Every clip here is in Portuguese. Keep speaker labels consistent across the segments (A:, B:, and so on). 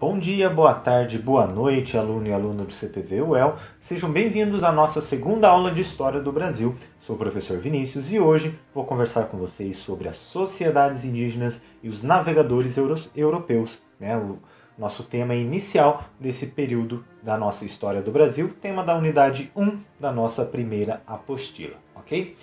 A: Bom dia, boa tarde, boa noite, aluno e aluna do CPV-UEL. Sejam bem-vindos à nossa segunda aula de História do Brasil. Sou o professor Vinícius e hoje vou conversar com vocês sobre as sociedades indígenas e os navegadores europeus, o nosso tema inicial desse período da nossa História do Brasil, tema da unidade 1 da nossa primeira apostila, ok?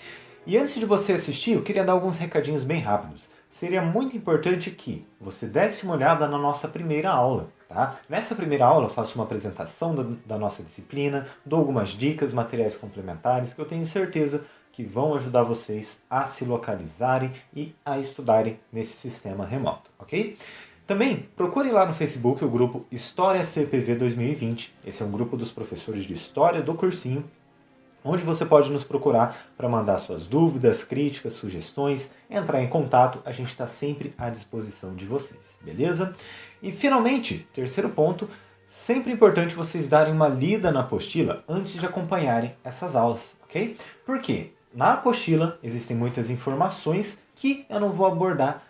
A: E antes de você assistir, eu queria dar alguns recadinhos bem rápidos. Seria muito importante que você desse uma olhada na nossa primeira aula. Tá? Nessa primeira aula eu faço uma apresentação da nossa disciplina, dou algumas dicas, materiais complementares que eu tenho certeza que vão ajudar vocês a se localizarem e a estudarem nesse sistema remoto, ok? Também procure lá no Facebook o grupo História CPV 2020. Esse é um grupo dos professores de História do cursinho, onde você pode nos procurar para mandar suas dúvidas, críticas, sugestões, entrar em contato, a gente está sempre à disposição de vocês, beleza? E finalmente, terceiro ponto, sempre importante vocês darem uma lida na apostila antes de acompanharem essas aulas, ok? Por quê? Na apostila existem muitas informações que eu não vou abordar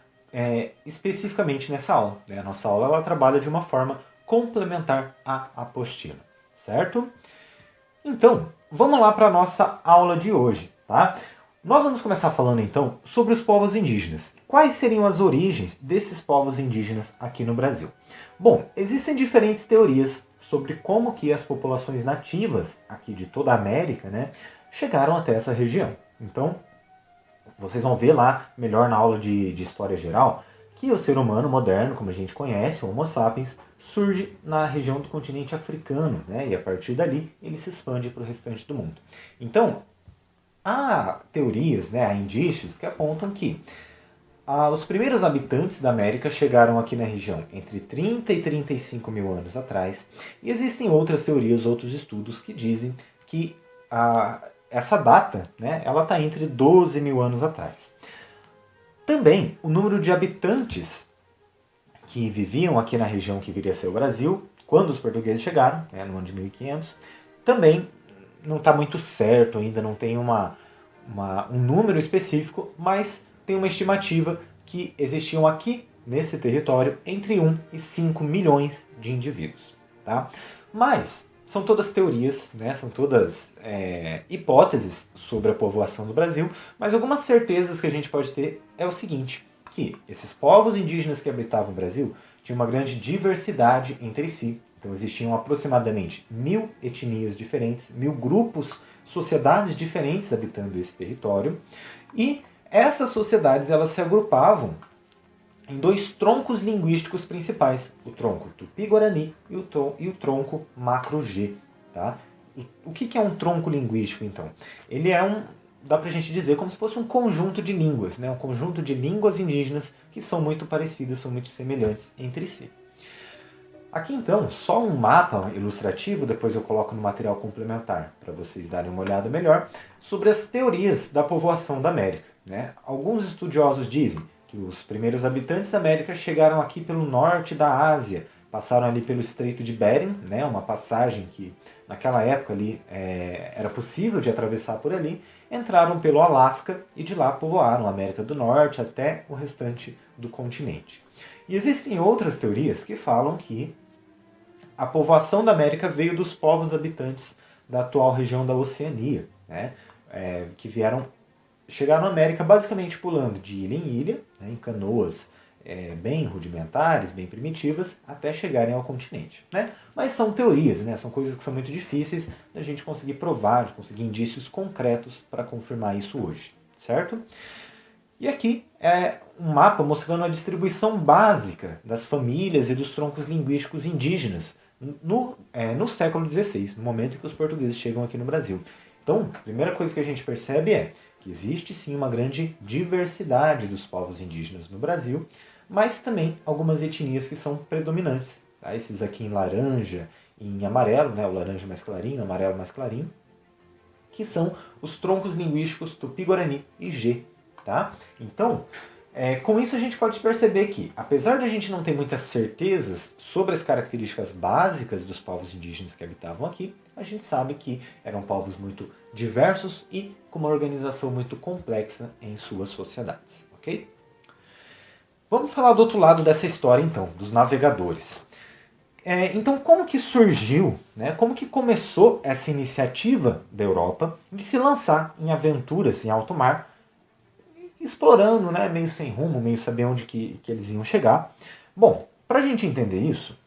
A: especificamente nessa aula. A nossa aula ela trabalha de uma forma complementar à apostila, certo? Então, vamos lá para a nossa aula de hoje, tá? Nós vamos começar falando então sobre os povos indígenas. Quais seriam as origens desses povos indígenas aqui no Brasil? Bom, existem diferentes teorias sobre como que as populações nativas aqui de toda a América, chegaram até essa região. Então, vocês vão ver lá melhor na aula de História Geral que o ser humano moderno, como a gente conhece, o Homo sapiens, surge na região do continente africano, e a partir dali ele se expande para o restante do mundo. Então, há teorias, há indícios que apontam que os primeiros habitantes da América chegaram aqui na região entre 30 e 35 mil anos atrás, e existem outras teorias, outros estudos que dizem que essa data ela está entre 12 mil anos atrás. Também, o número de habitantes que viviam aqui na região que viria a ser o Brasil, quando os portugueses chegaram, no ano de 1500, também não está muito certo ainda, não tem um número específico, mas tem uma estimativa que existiam aqui, nesse território, entre 1 e 5 milhões de indivíduos. Tá? Mas são todas teorias, são todas hipóteses sobre a povoação do Brasil, mas algumas certezas que a gente pode ter é o seguinte, que esses povos indígenas que habitavam o Brasil tinham uma grande diversidade entre si. Então existiam aproximadamente 1000 etnias diferentes, 1000 grupos, sociedades diferentes habitando esse território, e essas sociedades elas se agrupavam em dois troncos linguísticos principais, o tronco Tupi-Guarani e o tronco Macro-G. Tá? O que é um tronco linguístico, então? Ele dá pra gente dizer, como se fosse um conjunto de línguas, um conjunto de línguas indígenas que são muito parecidas, são muito semelhantes entre si. Aqui, então, só um mapa ilustrativo, depois eu coloco no material complementar, para vocês darem uma olhada melhor, sobre as teorias da povoação da América. Alguns estudiosos dizem que os primeiros habitantes da América chegaram aqui pelo norte da Ásia, passaram ali pelo Estreito de Bering, uma passagem que naquela época ali era possível de atravessar por ali, entraram pelo Alasca e de lá povoaram a América do Norte até o restante do continente. E existem outras teorias que falam que a povoação da América veio dos povos habitantes da atual região da Oceania, que chegaram na América basicamente pulando de ilha em ilha, em canoas bem rudimentares, bem primitivas, até chegarem ao continente. Mas são teorias, são coisas que são muito difíceis da gente conseguir provar, de conseguir indícios concretos para confirmar isso hoje, certo? E aqui é um mapa mostrando a distribuição básica das famílias e dos troncos linguísticos indígenas no século XVI, no momento em que os portugueses chegam aqui no Brasil. Então, a primeira coisa que a gente percebe é que existe sim uma grande diversidade dos povos indígenas no Brasil, mas também algumas etnias que são predominantes. Tá? Esses aqui em laranja e em amarelo, o laranja mais clarinho, o amarelo mais clarinho, que são os troncos linguísticos Tupi-Guarani e G. Tá? Então, com isso a gente pode perceber que, apesar de a gente não ter muitas certezas sobre as características básicas dos povos indígenas que habitavam aqui, a gente sabe que eram povos muito diversos e com uma organização muito complexa em suas sociedades. Ok? Vamos falar do outro lado dessa história então, dos navegadores. Então, como que surgiu, né, como que começou essa iniciativa da Europa de se lançar em aventuras em alto mar, explorando, né, meio sem rumo, meio saber onde que eles iam chegar? Bom, para a gente entender isso,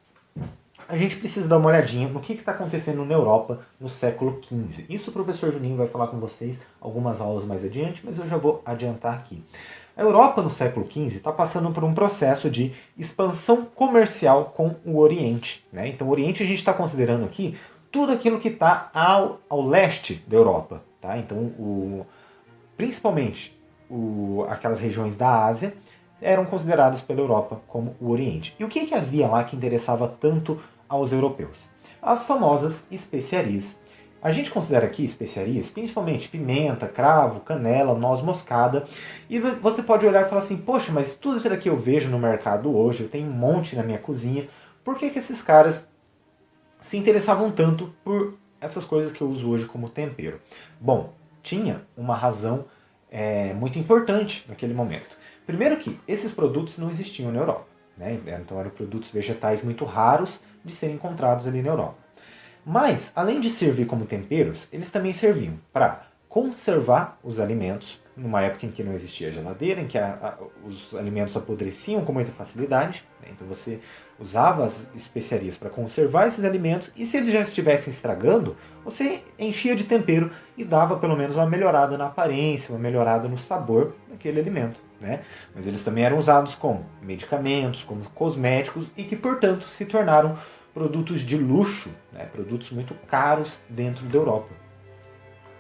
A: a gente precisa dar uma olhadinha no que está acontecendo na Europa no século XV. Isso o professor Juninho vai falar com vocês algumas aulas mais adiante, mas eu já vou adiantar aqui. A Europa no século XV está passando por um processo de expansão comercial com o Oriente, né? Então, o Oriente a gente está considerando aqui tudo aquilo que está ao leste da Europa. Tá? Então, principalmente aquelas regiões da Ásia eram consideradas pela Europa como o Oriente. E o que havia lá que interessava tanto aos europeus? As famosas especiarias. A gente considera aqui especiarias, principalmente pimenta, cravo, canela, noz moscada. E você pode olhar e falar assim, poxa, mas tudo isso daqui eu vejo no mercado hoje, eu tenho um monte na minha cozinha. Por que esses caras se interessavam tanto por essas coisas que eu uso hoje como tempero? Bom, tinha uma razão muito importante naquele momento. Primeiro que esses produtos não existiam na Europa, né? Então eram produtos vegetais muito raros de serem encontrados ali na Europa. Mas, além de servir como temperos, eles também serviam para conservar os alimentos, numa época em que não existia geladeira, em que os alimentos apodreciam com muita facilidade. Né? Então você usava as especiarias para conservar esses alimentos, e se eles já estivessem estragando, você enchia de tempero e dava pelo menos uma melhorada na aparência, uma melhorada no sabor daquele alimento. Né? Mas eles também eram usados como medicamentos, como cosméticos, e que, portanto, se tornaram produtos de luxo, né? Produtos muito caros dentro da Europa.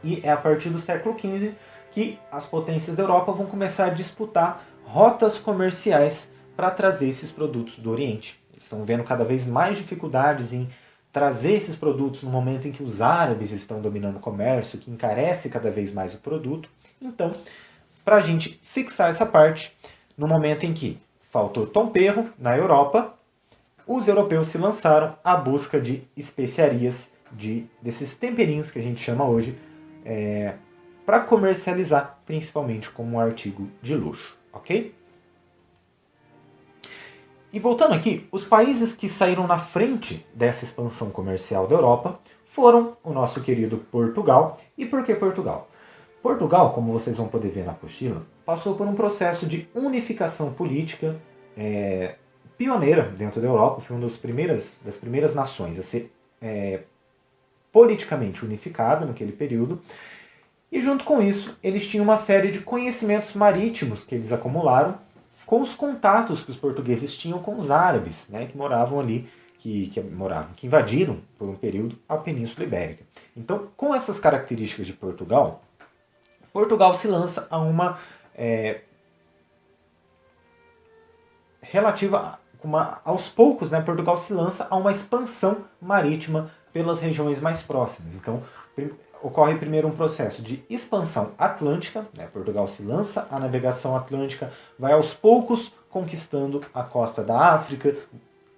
A: E é a partir do século XV que as potências da Europa vão começar a disputar rotas comerciais para trazer esses produtos do Oriente. Eles estão vendo cada vez mais dificuldades em trazer esses produtos no momento em que os árabes estão dominando o comércio, que encarece cada vez mais o produto. Então, para a gente fixar essa parte, no momento em que faltou tempero na Europa, os europeus se lançaram à busca de especiarias, desses temperinhos que a gente chama hoje, para comercializar, principalmente como um artigo de luxo, ok? E voltando aqui, os países que saíram na frente dessa expansão comercial da Europa foram o nosso querido Portugal. E por que Portugal? Portugal, como vocês vão poder ver na apostila, passou por um processo de unificação política pioneira dentro da Europa, foi uma das primeiras nações a ser politicamente unificada naquele período. E junto com isso, eles tinham uma série de conhecimentos marítimos que eles acumularam com os contatos que os portugueses tinham com os árabes, né, que moravam ali, que invadiram por um período a Península Ibérica. Então, com essas características de Portugal se lança a uma aos poucos, né, Portugal se lança a uma expansão marítima pelas regiões mais próximas. Então, ocorre primeiro um processo de expansão atlântica, né? Portugal se lança à navegação atlântica, vai aos poucos conquistando a costa da África,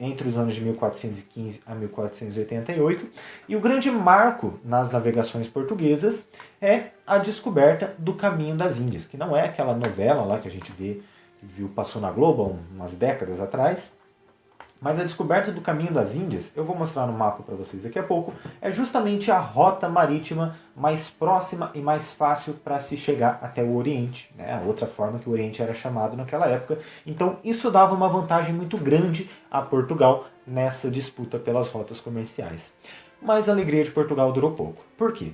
A: entre os anos de 1415 a 1488, e o grande marco nas navegações portuguesas é a descoberta do Caminho das Índias, que não é aquela novela lá que a gente passou na Globo há umas décadas atrás, mas a descoberta do Caminho das Índias, eu vou mostrar no mapa para vocês daqui a pouco, é justamente a rota marítima mais próxima e mais fácil para se chegar até o Oriente, né? A outra forma que o Oriente era chamado naquela época. Então isso dava uma vantagem muito grande a Portugal nessa disputa pelas rotas comerciais. Mas a alegria de Portugal durou pouco. Por quê?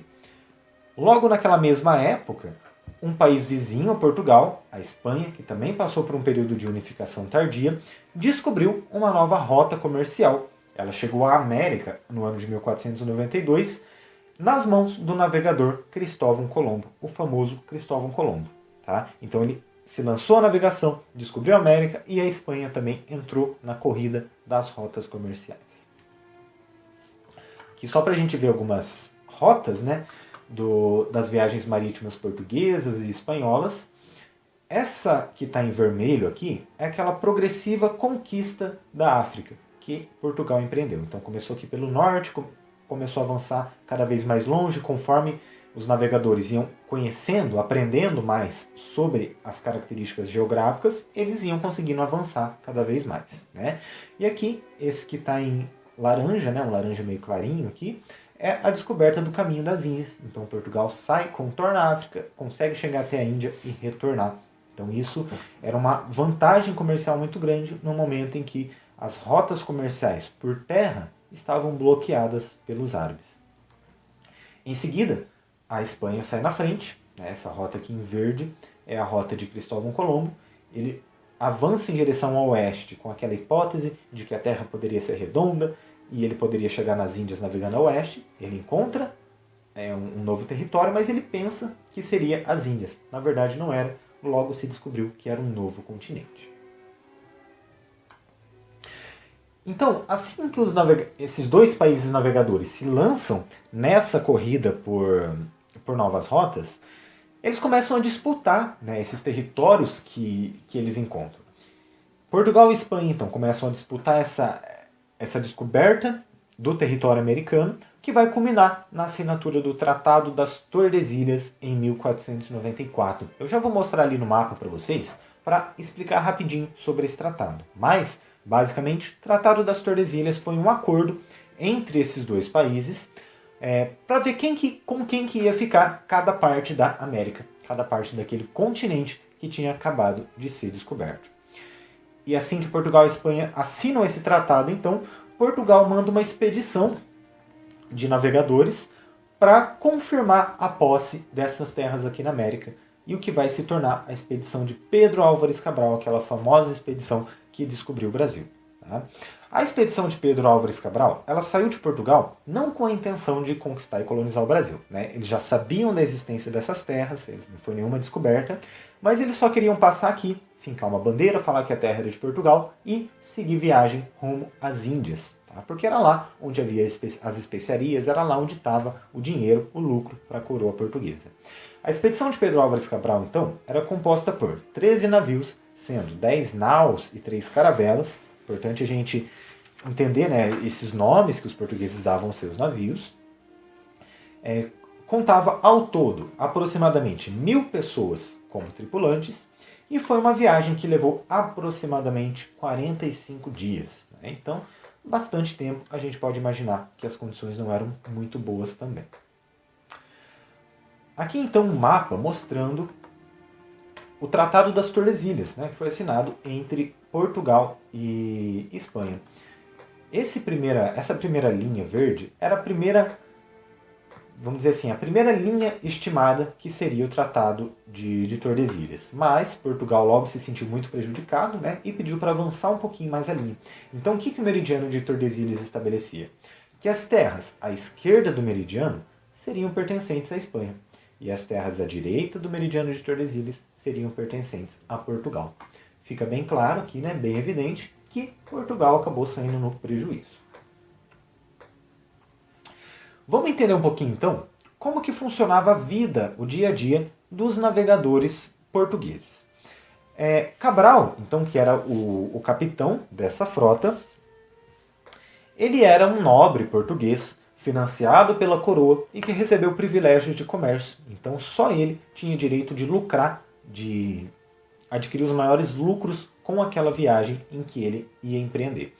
A: Logo naquela mesma época, um país vizinho a Portugal, a Espanha, que também passou por um período de unificação tardia, descobriu uma nova rota comercial. Ela chegou à América no ano de 1492, nas mãos do navegador Cristóvão Colombo, o famoso Cristóvão Colombo. Tá? Então ele se lançou à navegação, descobriu a América, e a Espanha também entrou na corrida das rotas comerciais. Aqui só para a gente ver algumas rotas, né? Das viagens marítimas portuguesas e espanholas. Essa que está em vermelho aqui é aquela progressiva conquista da África que Portugal empreendeu. Então começou aqui pelo norte, começou a avançar cada vez mais longe, conforme os navegadores iam conhecendo, aprendendo mais sobre as características geográficas, eles iam conseguindo avançar cada vez mais. Né? E aqui, esse que está em laranja, né, um laranja meio clarinho aqui, é a descoberta do caminho das Índias. Então Portugal sai, contorna a África, consegue chegar até a Índia e retornar. Então isso era uma vantagem comercial muito grande no momento em que as rotas comerciais por terra estavam bloqueadas pelos árabes. Em seguida, a Espanha sai na frente, né, essa rota aqui em verde é a rota de Cristóvão Colombo. Ele avança em direção ao oeste com aquela hipótese de que a Terra poderia ser redonda e ele poderia chegar nas Índias navegando a oeste. Ele encontra um novo território, mas ele pensa que seria as Índias. Na verdade não era, logo se descobriu que era um novo continente. Então, assim que esses dois países navegadores se lançam nessa corrida por novas rotas, eles começam a disputar, né, esses territórios que eles encontram. Portugal e Espanha, então, começam a disputar essa descoberta do território americano, que vai culminar na assinatura do Tratado das Tordesilhas em 1494. Eu já vou mostrar ali no mapa para vocês, para explicar rapidinho sobre esse tratado. Mas, basicamente, o Tratado das Tordesilhas foi um acordo entre esses dois países para ver com quem que ia ficar cada parte da América, cada parte daquele continente que tinha acabado de ser descoberto. E assim que Portugal e Espanha assinam esse tratado, então, Portugal manda uma expedição de navegadores para confirmar a posse dessas terras aqui na América e o que vai se tornar a expedição de Pedro Álvares Cabral, aquela famosa expedição que descobriu o Brasil. Tá? A expedição de Pedro Álvares Cabral, ela saiu de Portugal não com a intenção de conquistar e colonizar o Brasil. Né? Eles já sabiam da existência dessas terras, não foi nenhuma descoberta, mas eles só queriam passar aqui, fincar uma bandeira, falar que a terra era de Portugal e seguir viagem rumo às Índias. Tá? Porque era lá onde havia as especiarias, era lá onde estava o dinheiro, o lucro para a coroa portuguesa. A expedição de Pedro Álvares Cabral, então, era composta por 13 navios, sendo 10 naus e 3 caravelas. Importante a gente entender, né, esses nomes que os portugueses davam aos seus navios. Contava ao todo aproximadamente 1.000 pessoas como tripulantes e foi uma viagem que levou aproximadamente 45 dias. Né? Então, bastante tempo, a gente pode imaginar que as condições não eram muito boas também. Aqui então um mapa mostrando o Tratado das Tordesilhas, né, que foi assinado entre Portugal e Espanha. Essa primeira linha verde era a primeira, vamos dizer assim, a primeira linha estimada que seria o Tratado de Tordesilhas. Mas Portugal logo se sentiu muito prejudicado, né, e pediu para avançar um pouquinho mais a linha. Então o que o meridiano de Tordesilhas estabelecia? Que as terras à esquerda do meridiano seriam pertencentes à Espanha e as terras à direita do meridiano de Tordesilhas seriam pertencentes a Portugal. Fica bem claro aqui, né, bem evidente, que Portugal acabou saindo no prejuízo. Vamos entender um pouquinho, então, como que funcionava a vida, o dia a dia dos navegadores portugueses. Cabral, então, que era o capitão dessa frota, ele era um nobre português financiado pela coroa e que recebeu privilégios de comércio. Então só ele tinha direito de lucrar, de adquirir os maiores lucros com aquela viagem em que ele ia empreender.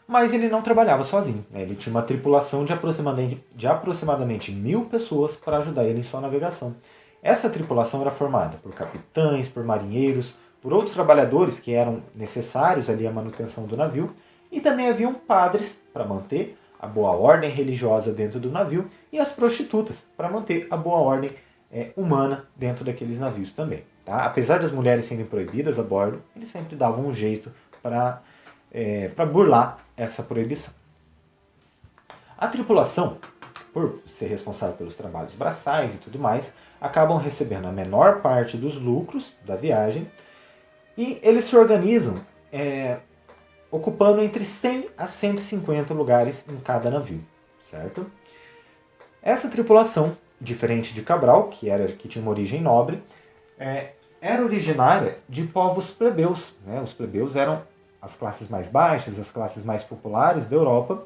A: Mas ele não trabalhava sozinho. Né? Ele tinha uma tripulação de aproximadamente 1.000 pessoas para ajudar ele em sua navegação. Essa tripulação era formada por capitães, por marinheiros, por outros trabalhadores que eram necessários ali à manutenção do navio, e também haviam padres para manter a boa ordem religiosa dentro do navio e as prostitutas para manter a boa ordem humana dentro daqueles navios também. Tá? Apesar das mulheres serem proibidas a bordo, eles sempre davam um jeito para burlar essa proibição. A tripulação, por ser responsável pelos trabalhos braçais e tudo mais, acabam recebendo a menor parte dos lucros da viagem e eles se organizam ocupando entre 100 a 150 lugares em cada navio, certo? Essa tripulação, diferente de Cabral, que tinha uma origem nobre, era originária de povos plebeus. Né? Os plebeus eram as classes mais baixas, as classes mais populares da Europa,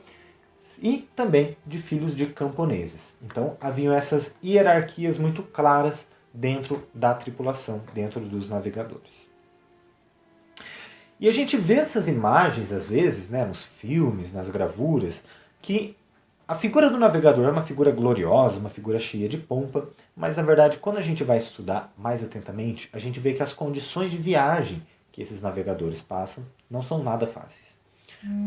A: e também de filhos de camponeses. Então haviam essas hierarquias muito claras dentro da tripulação, dentro dos navegadores. E a gente vê essas imagens, às vezes, né, nos filmes, nas gravuras, que a figura do navegador é uma figura gloriosa, uma figura cheia de pompa, mas na verdade, quando a gente vai estudar mais atentamente, a gente vê que as condições de viagem que esses navegadores passam não são nada fáceis.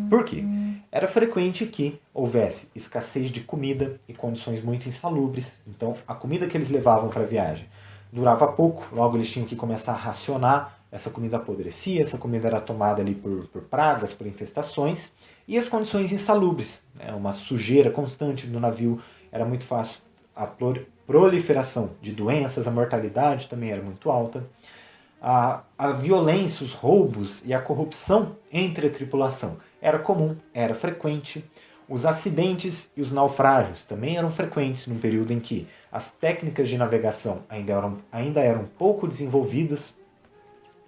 A: Por quê? Era frequente que houvesse escassez de comida e condições muito insalubres. Então, a comida que eles levavam para a viagem durava pouco, logo eles tinham que começar a racionar. Essa comida apodrecia, essa comida era tomada ali por pragas, por infestações. E as condições insalubres, né? Uma sujeira constante no navio, era muito fácil. A proliferação de doenças, a mortalidade também era muito alta. A violência, os roubos e a corrupção entre a tripulação era comum, era frequente. Os acidentes e os naufrágios também eram frequentes num período em que as técnicas de navegação ainda eram pouco desenvolvidas.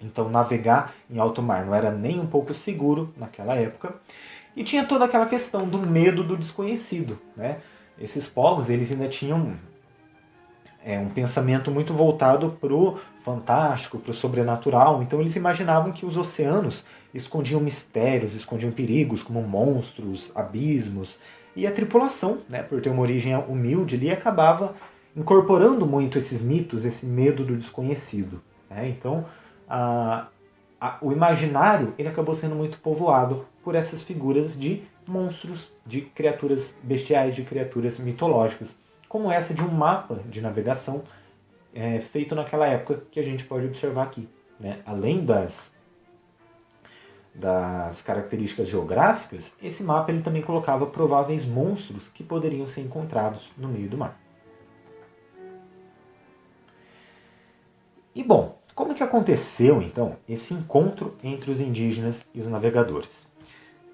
A: Então navegar em alto mar não era nem um pouco seguro naquela época. E tinha toda aquela questão do medo do desconhecido, né? Esses povos eles ainda tinham um pensamento muito voltado para o fantástico, para o sobrenatural. Então eles imaginavam que os oceanos escondiam mistérios, escondiam perigos, como monstros, abismos. E a tripulação, né, por ter uma origem humilde, ali acabava incorporando muito esses mitos, esse medo do desconhecido, né? Então o imaginário ele acabou sendo muito povoado por essas figuras de monstros, de criaturas bestiais, de criaturas mitológicas, como essa de um mapa de navegação feito naquela época que a gente pode observar aqui, né? Além das características geográficas, esse mapa ele também colocava prováveis monstros que poderiam ser encontrados no meio do mar. E bom, como que aconteceu então esse encontro entre os indígenas e os navegadores?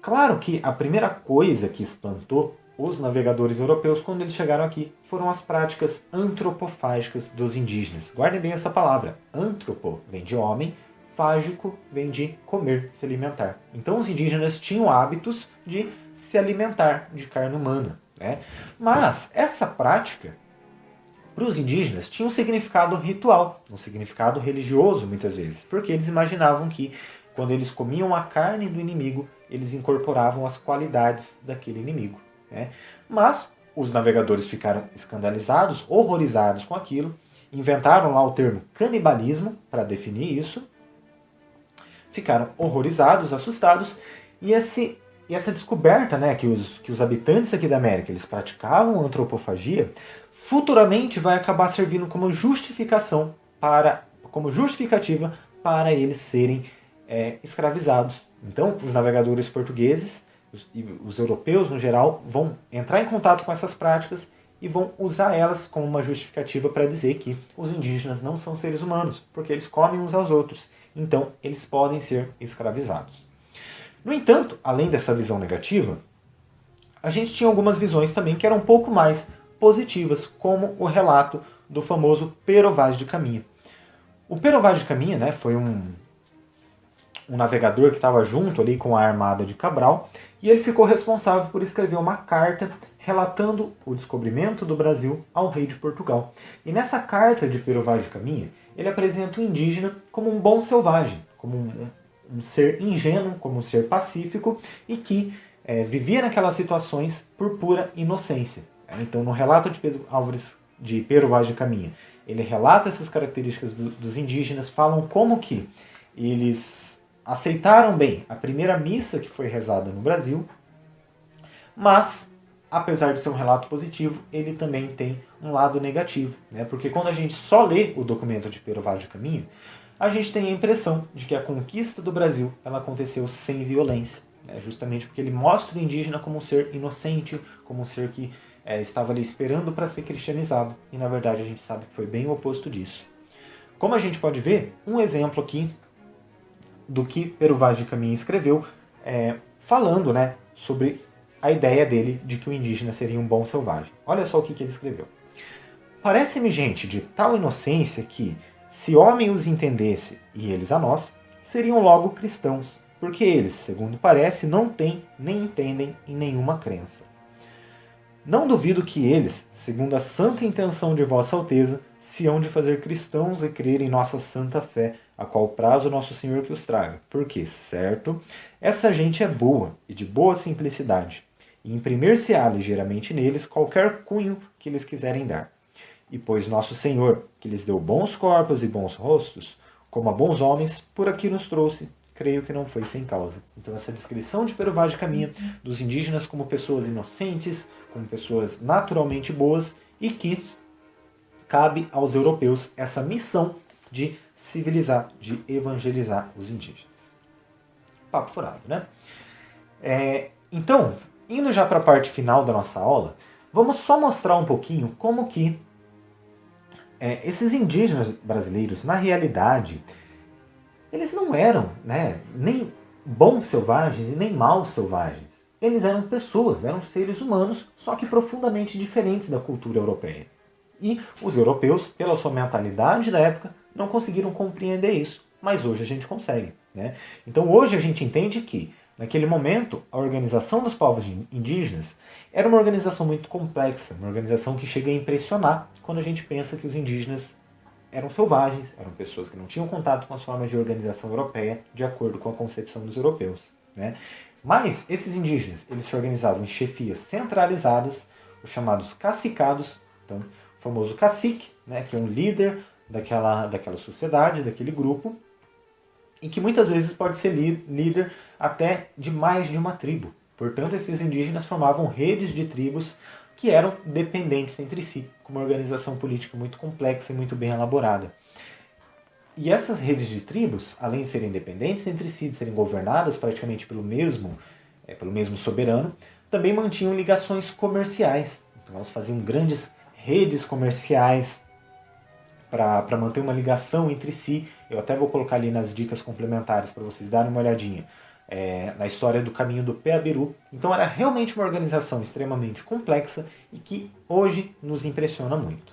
A: Claro que a primeira coisa que espantou os navegadores europeus quando eles chegaram aqui foram as práticas antropofágicas dos indígenas. Guardem bem essa palavra. Antropo vem de homem, fágico vem de comer, se alimentar. Então os indígenas tinham hábitos de se alimentar de carne humana, né? Mas essa prática, para os indígenas, tinha um significado ritual, um significado religioso muitas vezes, porque eles imaginavam que quando eles comiam a carne do inimigo, eles incorporavam as qualidades daquele inimigo, né? Mas os navegadores ficaram escandalizados, horrorizados com aquilo, inventaram lá o termo canibalismo para definir isso, ficaram horrorizados, assustados, e essa descoberta, né, que os habitantes aqui da América eles praticavam antropofagia, futuramente vai acabar servindo como justificativa para eles serem escravizados. Então, os navegadores portugueses e os europeus, no geral, vão entrar em contato com essas práticas e vão usar elas como uma justificativa para dizer que os indígenas não são seres humanos, porque eles comem uns aos outros. Então, eles podem ser escravizados. No entanto, além dessa visão negativa, a gente tinha algumas visões também que eram um pouco mais positivas, como o relato do famoso Pero Vaz de Caminha. O Pero Vaz de Caminha, né, foi um navegador que estava junto ali com a armada de Cabral, e ele ficou responsável por escrever uma carta relatando o descobrimento do Brasil ao rei de Portugal. E nessa carta de Pero Vaz de Caminha, ele apresenta o indígena como um bom selvagem, como um ser ingênuo, como um ser pacífico e que vivia naquelas situações por pura inocência. Então, no relato de Pero Vaz de Caminha, ele relata essas características dos indígenas, falam como que eles aceitaram bem a primeira missa que foi rezada no Brasil, mas, apesar de ser um relato positivo, ele também tem um lado negativo, né? Porque quando a gente só lê o documento de Pero Vaz de Caminha, a gente tem a impressão de que a conquista do Brasil ela aconteceu sem violência, né? Justamente porque ele mostra o indígena como um ser inocente, como um ser que estava ali esperando para ser cristianizado, e na verdade a gente sabe que foi bem o oposto disso. Como a gente pode ver, um exemplo aqui do que Pero Vaz de Caminha escreveu, falando, né, sobre a ideia dele de que o indígena seria um bom selvagem. Olha só o que ele escreveu. Parece-me, gente, de tal inocência que, se homem os entendesse e eles a nós, seriam logo cristãos, porque eles, segundo parece, não têm nem entendem em nenhuma crença. Não duvido que eles, segundo a santa intenção de Vossa Alteza, se hão de fazer cristãos e crer em nossa santa fé, a qual prazo nosso Senhor que os traga. Porque, certo, essa gente é boa e de boa simplicidade, e imprimir-se-á ligeiramente neles qualquer cunho que lhes quiserem dar. E pois nosso Senhor, que lhes deu bons corpos e bons rostos, como a bons homens, por aqui nos trouxe, creio que não foi sem causa. Então essa descrição de Pero Vaz de Caminha, dos indígenas como pessoas inocentes, como pessoas naturalmente boas, e que cabe aos europeus essa missão de civilizar, de evangelizar os indígenas. Papo furado, né? Então, indo já para a parte final da nossa aula, vamos só mostrar um pouquinho como que esses indígenas brasileiros, na realidade, eles não eram, né, nem bons selvagens e nem maus selvagens. Eles eram pessoas, eram seres humanos, só que profundamente diferentes da cultura europeia. E os europeus, pela sua mentalidade da época, não conseguiram compreender isso. Mas hoje a gente consegue, né? Então hoje a gente entende que, naquele momento, a organização dos povos indígenas era uma organização muito complexa, uma organização que chega a impressionar quando a gente pensa que os indígenas eram selvagens, eram pessoas que não tinham contato com as formas de organização europeia, de acordo com a concepção dos europeus, né? Mas esses indígenas, eles se organizavam em chefias centralizadas, os chamados cacicados, então, o famoso cacique, né, que é um líder daquela sociedade, daquele grupo, e que muitas vezes pode ser líder até de mais de uma tribo. Portanto, esses indígenas formavam redes de tribos que eram dependentes entre si, com uma organização política muito complexa e muito bem elaborada. E essas redes de tribos, além de serem independentes entre si, de serem governadas praticamente pelo mesmo soberano, também mantinham ligações comerciais. Então elas faziam grandes redes comerciais para manter uma ligação entre si. Eu até vou colocar ali nas dicas complementares para vocês darem uma olhadinha na história do caminho do Peabiru. Então era realmente uma organização extremamente complexa e que hoje nos impressiona muito.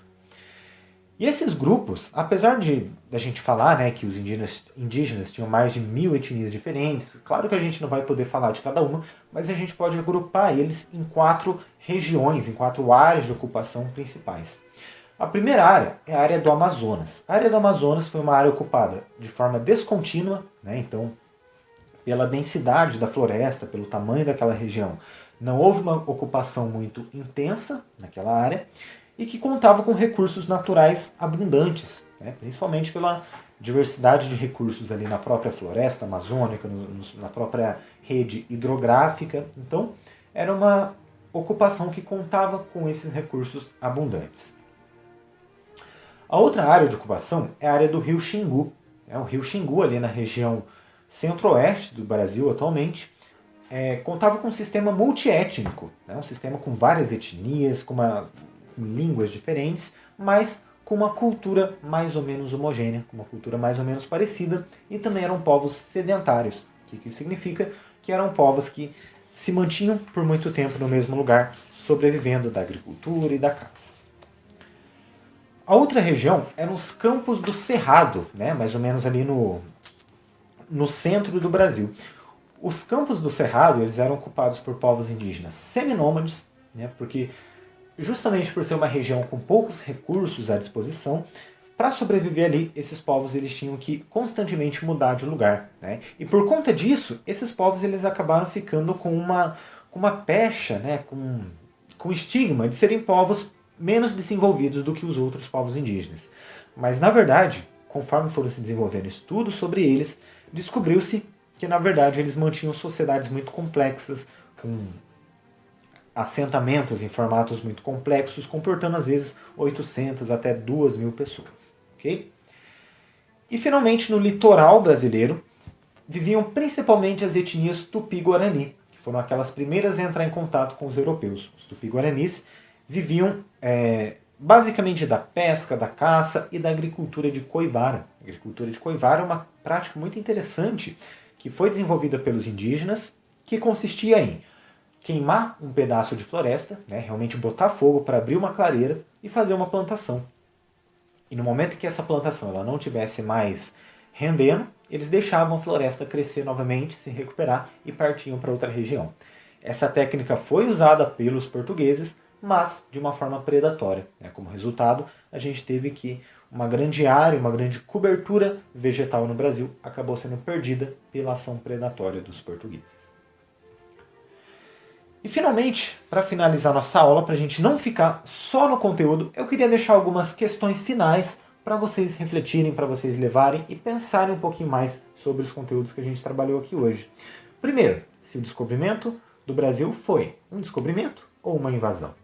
A: E esses grupos, apesar de a gente falar, né, que os indígenas tinham mais de 1000 etnias diferentes, claro que a gente não vai poder falar de cada uma, mas a gente pode agrupar eles em 4 regiões, em 4 áreas de ocupação principais. A primeira área é a área do Amazonas. A área do Amazonas foi uma área ocupada de forma descontínua, né, então pela densidade da floresta, pelo tamanho daquela região, não houve uma ocupação muito intensa naquela área, e que contava com recursos naturais abundantes, né? Principalmente pela diversidade de recursos ali na própria floresta amazônica, na própria rede hidrográfica. Então, era uma ocupação que contava com esses recursos abundantes. A outra área de ocupação é a área do rio Xingu. O rio Xingu, ali na região centro-oeste do Brasil atualmente, contava com um sistema multiétnico, né? Um sistema com várias etnias, com línguas diferentes, mas com uma cultura mais ou menos homogênea, com uma cultura mais ou menos parecida, e também eram povos sedentários, o que significa que eram povos que se mantinham por muito tempo no mesmo lugar, sobrevivendo da agricultura e da caça. A outra região eram os Campos do Cerrado, né, mais ou menos ali no centro do Brasil. Os Campos do Cerrado eles eram ocupados por povos indígenas seminômades, né, porque justamente por ser uma região com poucos recursos à disposição, para sobreviver ali, esses povos eles tinham que constantemente mudar de lugar, né? E por conta disso, esses povos eles acabaram ficando com uma pecha, né? com estigma de serem povos menos desenvolvidos do que os outros povos indígenas. Mas, na verdade, conforme foram se desenvolvendo estudos sobre eles, descobriu-se que, na verdade, eles mantinham sociedades muito complexas, com assentamentos em formatos muito complexos, comportando às vezes 800 até 2.000 pessoas. Okay? E finalmente, no litoral brasileiro, viviam principalmente as etnias Tupi-Guarani, que foram aquelas primeiras a entrar em contato com os europeus. Os Tupi-Guaranis viviam basicamente da pesca, da caça e da agricultura de coivara. A agricultura de coivara é uma prática muito interessante que foi desenvolvida pelos indígenas, que consistia em queimar um pedaço de floresta, né, realmente botar fogo para abrir uma clareira e fazer uma plantação. E no momento que essa plantação ela não tivesse mais rendendo, eles deixavam a floresta crescer novamente, se recuperar e partiam para outra região. Essa técnica foi usada pelos portugueses mas de uma forma predatória. Como resultado, a gente teve que uma grande área, uma grande cobertura vegetal no Brasil acabou sendo perdida pela ação predatória dos portugueses. E finalmente, para finalizar nossa aula, para a gente não ficar só no conteúdo, eu queria deixar algumas questões finais para vocês refletirem, para vocês levarem e pensarem um pouquinho mais sobre os conteúdos que a gente trabalhou aqui hoje. Primeiro, se o descobrimento do Brasil foi um descobrimento ou uma invasão?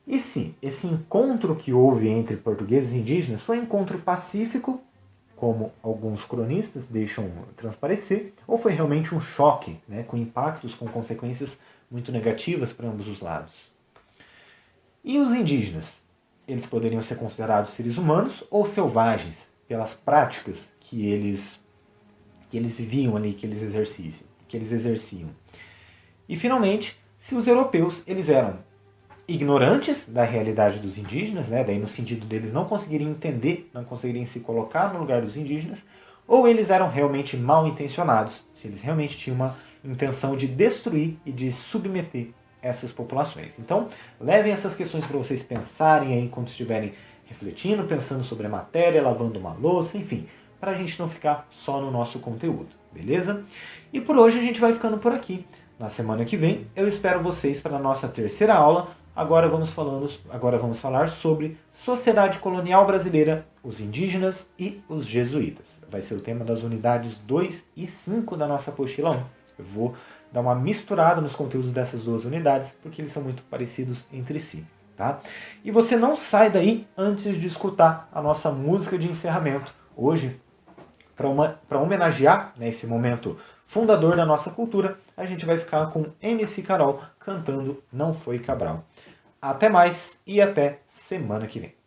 A: E se esse encontro que houve entre portugueses e indígenas foi um encontro pacífico, como alguns cronistas deixam transparecer, ou foi realmente um choque, com impactos, com consequências muito negativas para ambos os lados? E os indígenas? Eles poderiam ser considerados seres humanos ou selvagens, pelas práticas que eles viviam ali, que eles exerciam. E finalmente, se os europeus eles eram ignorantes da realidade dos indígenas, daí no sentido deles não conseguirem entender, não conseguirem se colocar no lugar dos indígenas, ou eles eram realmente mal intencionados, se eles realmente tinham uma intenção de destruir e de submeter essas populações. Então, levem essas questões para vocês pensarem aí enquanto estiverem refletindo, pensando sobre a matéria, lavando uma louça, enfim, para a gente não ficar só no nosso conteúdo, beleza? E por hoje a gente vai ficando por aqui. Na semana que vem eu espero vocês para a nossa terceira aula. Agora vamos falar sobre sociedade colonial brasileira, os indígenas e os jesuítas. Vai ser o tema das unidades 2 e 5 da nossa apostila 1. Eu vou dar uma misturada nos conteúdos dessas duas unidades, porque eles são muito parecidos entre si. Tá? E você não sai daí antes de escutar a nossa música de encerramento. Hoje, para homenagear esse momento fundador da nossa cultura, a gente vai ficar com MC Carol cantando Não Foi Cabral. Até mais e até semana que vem.